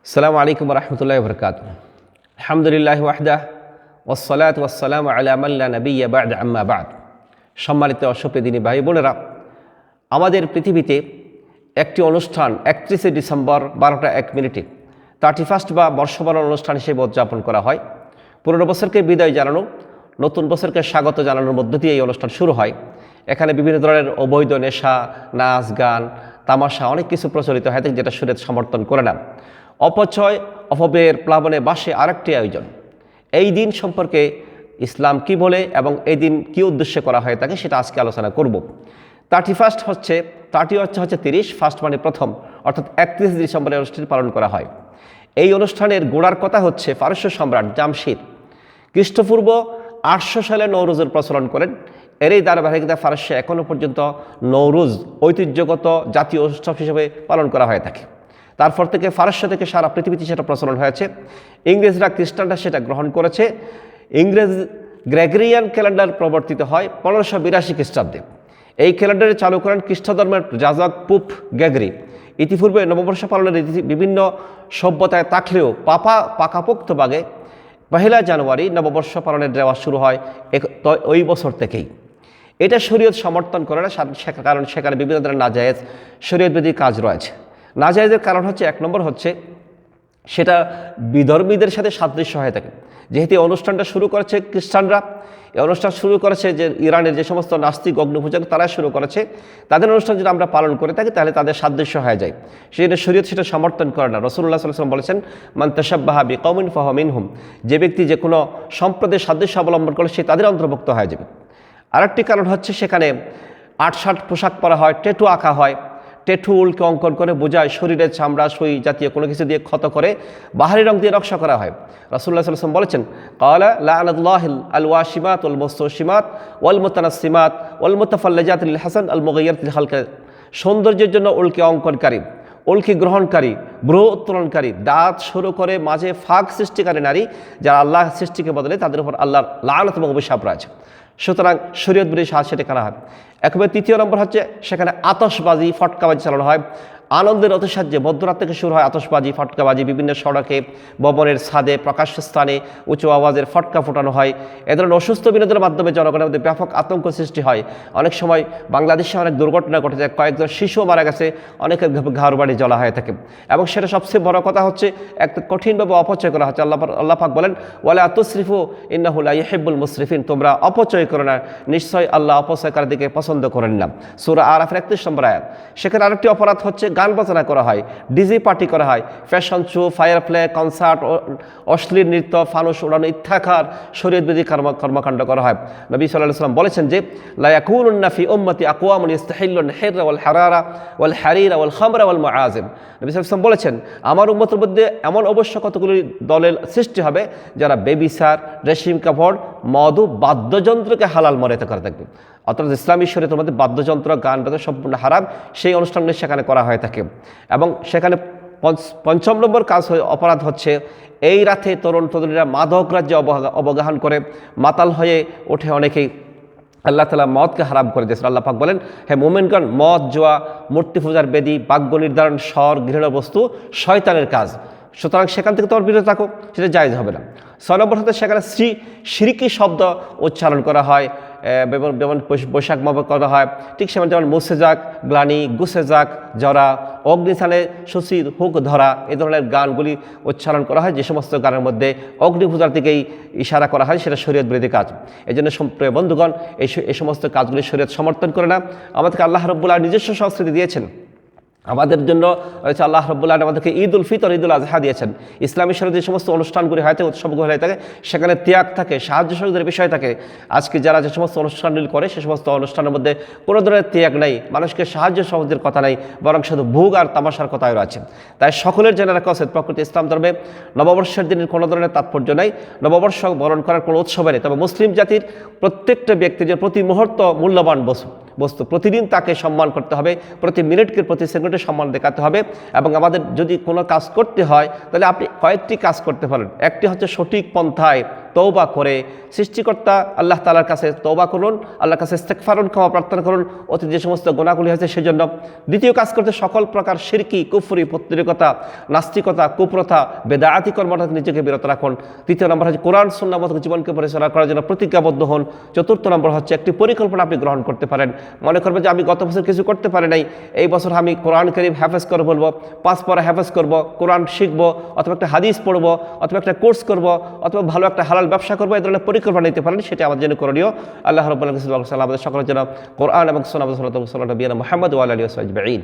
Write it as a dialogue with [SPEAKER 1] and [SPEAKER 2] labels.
[SPEAKER 1] আসসালামু আলাইকুম রহমতুল্লাহি ওয়া বারাকাতুহু। আলহামদুলিল্লাহি ওয়াহদাহ ওয়াসসালাতু ওয়াসসালামু আলা মান লা নাবিয়্যা বা'দা আম্মা বা'দ। সম্মানিত সুপ্রিয় দিনী ভাই বোনেরা, আমাদের পৃথিবীতে একটি অনুষ্ঠান 31শে ডিসেম্বর 12টা 1 মিনিটে 31st বা বর্ষবরণ অনুষ্ঠান হিসেবে উদযাপন করা হয়। পুরনো বছরকে বিদায় জানানো, নতুন বছরকে স্বাগত জানানোর মধ্য দিয়ে এই অনুষ্ঠান শুরু হয়। এখানে বিভিন্ন ধরনের অবৈধ নেশা, নাচ, গান, তামাশা অনেক কিছু প্রচলিত হয় থাকে, যেটা শরীয়ত সমর্থন করে না। অপচয়, অপব্যয়ের প্লাবনে বাসে আরেকটি আয়োজন। এই দিন সম্পর্কে ইসলাম কি বলে এবং এই দিন কী উদ্দেশ্যে করা হয় থাকে সেটা আজকে আলোচনা করব। 31 হচ্ছে 30 ফার্স্ট মানে প্রথম, অর্থাৎ 31 ডিসেম্বরের অনুষ্ঠানটি পালন করা হয়। এই অনুষ্ঠানের গোড়ার কথা হচ্ছে পারস্য সম্রাট জামশিদ খ্রিস্টপূর্ব 800 সালে নওরোজের প্রচলন করেন। এর এই ধারাবাহিকতা ফারস্যে এখনও পর্যন্ত নওরোজ ঐতিহ্যগত জাতীয় উৎসব হিসেবে পালন করা হয়ে থাকে। তারপর থেকে ফারস্য থেকে সারা পৃথিবীতে সেটা প্রচলন হয়েছে। ইংরেজরা, খ্রিস্টানরা সেটা গ্রহণ করেছে। ইংরেজ গ্রেগরিয়ান ক্যালেন্ডার প্রবর্তিত হয় 1582 খ্রিস্টাব্দে। এই ক্যালেন্ডারে চালু করেন খ্রিস্ট ধর্মের যাজক পোপ গ্রেগরি। ইতিপূর্বে নববর্ষ পালনের বিভিন্ন সভ্যতায় থাকলেও পাকাপোক্তভাবে 1 জানুয়ারি নববর্ষ পালনের দেওয়া শুরু হয় ওই বছর থেকেই। এটা শরীয়ত সমর্থন করে না, কারণ সেখানে বিভিন্ন ধরনের নাজায়েজ শরীয়তবিধি কাজ রয়েছে। নাজায়েজের কারণ হচ্ছে 1 নম্বর হচ্ছে সেটা বিধর্মীদের সাথে সাদৃশ্য হয়ে থাকে। যেহেতু এই অনুষ্ঠানটা শুরু করেছে খ্রিস্টানরা, এই অনুষ্ঠান শুরু করেছে যে ইরানের যে সমস্ত নাস্তিক অগ্নিপূজক তারা শুরু করেছে, তাদের অনুষ্ঠান যদি আমরা পালন করে থাকি তাহলে তাদের সাদৃশ্য হয়ে যায়। সেটা শরীয়ত সেটা সমর্থন করে না। রাসূলুল্লাহ সাল্লাল্লাহু আলাইহি ওয়াসাল্লাম বলেছেন, মান তাশাব্বাহা বিকওমিন ফাহুয়া মিনহুম। যে ব্যক্তি যে কোনো সম্প্রদায়ের সাদৃশ্য অবলম্বন করে সে তাদের অন্তর্ভুক্ত হয়ে যাবে। আরেকটি কারণ হচ্ছে সেখানে 8-শাট পোশাক পরা হয়, ট্যাটু আঁকা হয়। ট্যাটু উলকে অঙ্কন করে বোঝায় শরীরের চামড়া, সই জাতীয় কোনো কিছু দিয়ে ক্ষত করে বাহারি রং দিয়ে নকশা করা হয়। রাসূলুল্লাহ সাল্লাল্লাহু আলাইহি ওয়াসাল্লাম বলেছেন, ক্বালা লা'নাতুল্লাহিল আলওয়াশিমাত ওয়াল মুস্তাশিমাত ওয়াল মুতানাসসিমাত ওয়াল মুতাফাল্লিজাত লিল হাসান আল মুগায়্যিরাতিল খালক। সৌন্দর্যের জন্য উলকে অঙ্কনকারী, উলকি গ্রহণকারী, ভ্রু উত্তোলনকারী, দাঁত শুরু করে মাঝে ফাঁক সৃষ্টিকারী নারী যারা আল্লাহ সৃষ্টিকে বদলে তাদের উপর আল্লাহর লানত এবং অভিশাপ রয়েছে। সুতরাং শরীয়ত বিরোধী সাজ সেটা করা হয়। একেবারে 3 নম্বর হচ্ছে সেখানে আতশবাজি, ফটকাবাজি চালানো হয়। আনন্দের অতিসাহ্যে মধ্যরাত থেকে শুরু হয় আতশবাজি, ফটকাবাজি। বিভিন্ন সড়কে, ভবনের ছাদে, প্রকাশ্য স্থানে উঁচু আওয়াজের ফটকা ফোটানো হয়। এ ধরনের অসুস্থ বিনোদনের মাধ্যমে জনগণের মধ্যে ব্যাপক আতঙ্ক সৃষ্টি হয়। অনেক সময় বাংলাদেশে অনেক দুর্ঘটনা ঘটে যায়, কয়েকজন শিশুও মারা গেছে, অনেকের ঘর বাড়ি জ্বলা হয়ে থাকে। এবং সেটা সবচেয়ে বড় কথা হচ্ছে একটা কঠিনভাবে অপচয় করা হচ্ছে। আল্লাহ পাক বলেন, ওয়ালা তুসরিফু ইন্নাহু লা ইউহিব্বুল মুসরিফিন। তোমরা অপচয় করো না, নিশ্চয়ই আল্লাহ অপচয়কারীদেরকে পছন্দ করেন না। সূরা আরাফের 31 নম্বর আয়াত। সেখানে আরেকটি অপরাধ হচ্ছে গান বাজনা করা হয়, ডিজে পার্টি করা হয়, fashion show, fire play, concert, অশ্লীল নৃত্য, ফানুস উড়ানো ইত্যাকার শরীয়তবিধি কর্মকাণ্ড করা হয়। নবী সাল্লাল্লাহু আলাইহি ওয়াসাল্লাম বলেছেন যে, লা ইয়াকুনুন্না ফি উম্মতি আকওয়ামুন ইস্তাহিল্লুন হিররা ওয়াল হারারা ওয়াল হারিরা ওয়াল খামরা ওয়াল মুআজিম। নবী সাল্লাল্লাহু আলাইহি ওয়াসাল্লাম বলেছেন, আমার উম্মতের মধ্যে এমন অবশ্য কতগুলি দলের সৃষ্টি হবে যারা বেবিচার, রেশম কাপড়, মদ, বাদ্যযন্ত্রকে হালাল মনে করে থাকবে। অর্থাৎ ইসলামী শরীয়তের মধ্যে বাদ্যযন্ত্র, গান বাজনা সম্পূর্ণ হারাম। সেই অনুষ্ঠানগুলি সেখানে করা হয়ে থাকে। এবং সেখানে 5 নম্বর কাজ অপরাধ হচ্ছে এই রাতে তরুণীরা মাদক রাজ্যে অবগাহন করে মাতাল হয়ে ওঠে। অনেকেই আল্লাহ তাআলা মদকে হারাম করে দিয়েছেন। আল্লাহ পাক বলেন, হে মুমিনগণ, মদ, জুয়া, মূর্তি পূজার বেদী, বাক্য নির্ধারণ, স্বর, ঘৃণা বস্তু শয়তানের কাজ। সুতরাং সেখান থেকে তোমার বিরত থাকো, সেটা জায়েজ হবে না। 6 নম্বর হতে সেখানে শিরকি শব্দ উচ্চারণ করা হয়, যেমন বৈশাখ মাবা করা হয়, ঠিক সেমন যেমন মুছে যাক, গ্লানি, গুছে যাক, জরা, অগ্নিস্থানে শশীর হুক ধরা, এ ধরনের গানগুলি উচ্চারণ করা হয়। যে সমস্ত গানের মধ্যে অগ্নি পূজার দিকেই ইশারা করা হয়, সেটা শরীয়ত বিরোধী কাজ। এই জন্য প্রিয় বন্ধুগণ, এই সমস্ত কাজগুলি শরীয়ত সমর্থন করে না। আমাদেরকে আল্লাহ রাব্বুল আলামিন নিজস্ব সংস্কৃতি দিয়েছেন। আমাদের জন্য রয়েছে আল্লাহ রাব্বুল আলামিন আমাদেরকে ঈদ উল ফিতর, ঈদ উল আজহা দিয়েছেন। ইসলামী শরীয়তে যে সমস্ত অনুষ্ঠানগুলি হয় থাকে, উৎসবগুলি হয়ে থাকে, সেখানে ত্যাগ থাকে, সাহায্য সহযোগিতার বিষয় থাকে। আজকে যারা যে সমস্ত অনুষ্ঠানগুলি করে সে সমস্ত অনুষ্ঠানের মধ্যে কোনো ধরনের ত্যাগ নেই, মানুষকে সাহায্য সহযোগিতার কথা নেই, বরং শুধু ভোগ আর তামাশার কথাই রয়েছে। তাই সকলের জেনে রাখা উচিত, প্রকৃতি ইসলাম ধর্মে নববর্ষের দিনের কোনো ধরনের তাৎপর্য নেই, নববর্ষ বরণ করার কোনো উৎসবে নেই। তবে মুসলিম জাতির প্রত্যেকটা ব্যক্তির যে প্রতি মুহূর্ত মূল্যবান বস্তু, প্রতিদিন তাকে সম্মান করতে হবে, প্রতি মিনিটকে প্রতি সেকেন্ডে সম্মান দেখাতে হবে। এবং আমাদের যদি কোনো কাজ করতে হয় তাহলে আপনি কয়েকটি কাজ করতে পারেন। একটি হচ্ছে সঠিক পন্থায় তওবা করে সৃষ্টিকর্তা আল্লাহ তাআলার কাছে তওবা করুন, আল্লাহর কাছে ইস্তেগফারুন, ক্ষমা প্রার্থনা করুন অতীত যে সমস্ত গুনাহগুলি হয়েছে সেজন্য। দ্বিতীয় কাজ করতে সকল প্রকার শিরকি, কুফরি, পৌত্তলিকতা, নাস্তিকতা, কুপ্রথা, বেদাআতি কর্ম থেকে নিজেকে বিরত রাখুন। তৃতীয় নম্বর হচ্ছে কোরআন সুন্নাহ মতো জীবনকে পরিচালনা করার জন্য প্রতিজ্ঞাবদ্ধ হন। চতুর্থ নম্বর হচ্ছে একটি পরিকল্পনা আপনি গ্রহণ করতে পারেন। মনে করবেন যে আমি গত বছর কিছু করতে পারি নাই, এই বছর আমি কোরআন কারীম হাফেজ করে বলবো, 5 পারা হাফেজ করব, কোরআন শিখবো, অথবা একটা হাদিস পড়বো, অথবা একটা কোর্স করব, অথবা ভালো একটা হালাল ব্যবসা করবো, এই ধরনের পরিকল্পনা নিতে পারেন। সেটা আমাদের জন্য করণীয়। আল্লাহ রাব্বুল আলামিন আমাদের সকলের জন্য কোরআন এবং সুন্নাহ মুহাম্মদ ওয়া আলিহি ওয়া সাহবিহি আজমাইন।